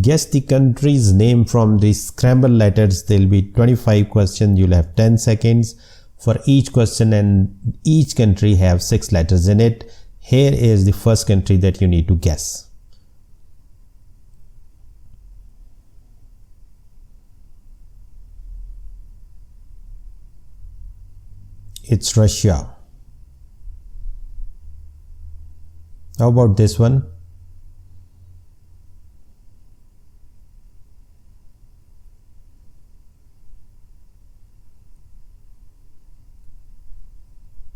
Guess the country's name from the scrambled letters. There will be 25 questions. You'll have 10 seconds for each question, and each country have 6 letters in it. Here is the first country that you need to guess. It's Russia. How about this one?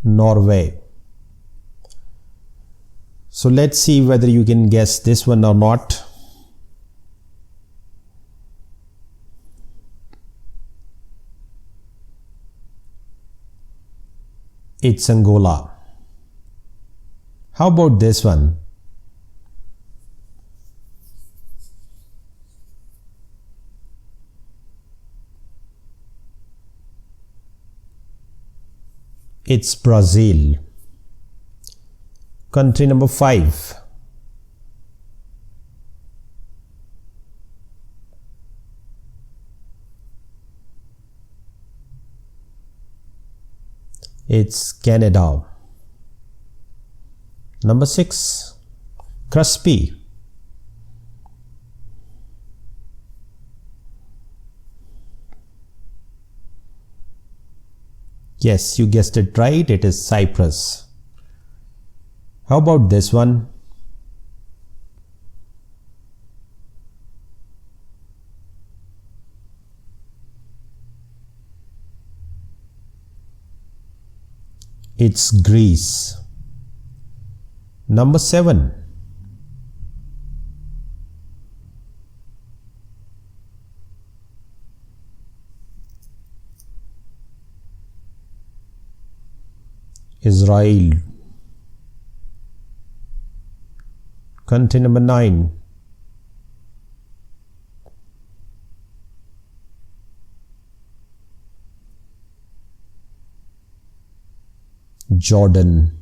Norway. So let's see whether you can guess this one or not. It's Angola. How about this one? It's Brazil. Country number 5. It's Canada. Number 6. Crispy. Yes, you guessed it right. It is Cyprus. How about this one? It's Greece. Number 7. Israel. Country number 9. Jordan.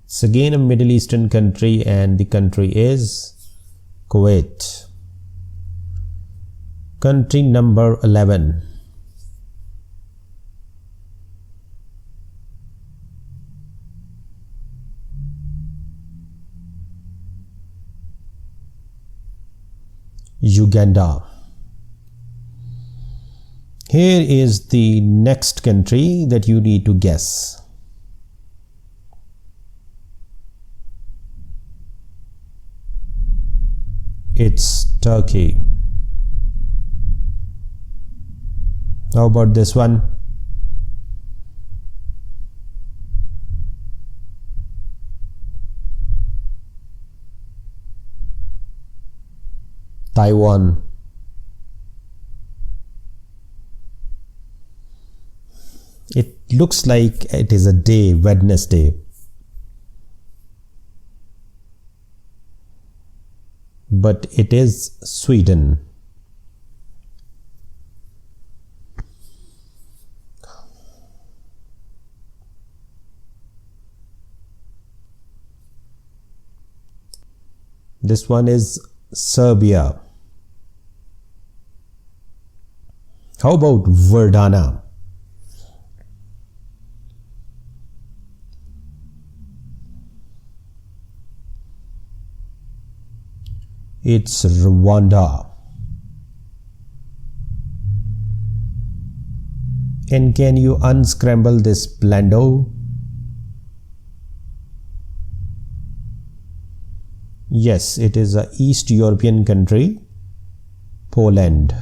It's again a Middle Eastern country, and the country is Kuwait. Country number 11. Uganda. Here is the next country that you need to guess. It's Turkey. How about this one? Taiwan. It looks like it is a day, Wednesday. But it is Sweden. This one is Serbia. How about Verdana? It's Rwanda. And can you unscramble this blendo? Yes, it is an East European country, Poland.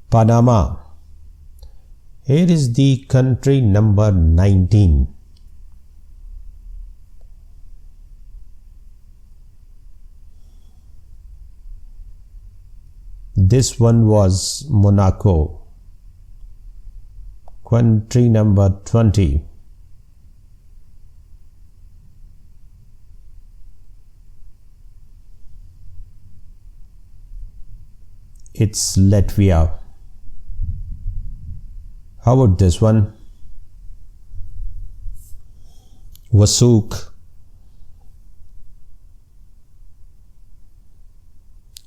Panama. Here is the country number 19. This one was Monaco. Country number 20. It's Latvia. How about this one? Vasuk.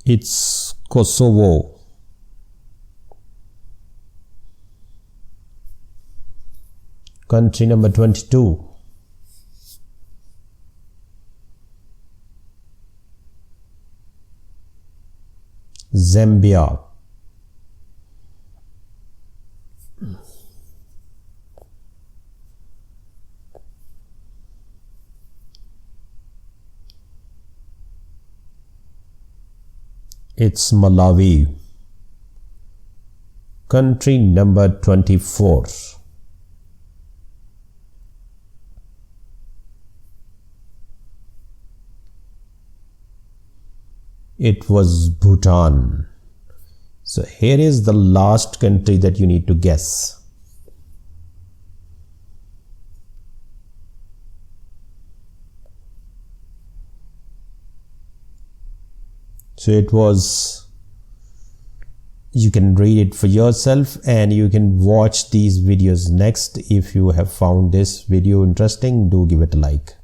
It's Kosovo. Country number 22. Zambia. It's Malawi. Country number 24. It was Bhutan. So here is the last country that you need to guess. So it was, you can read it for yourself and you can watch these videos next. If you have found this video interesting, do give it a like.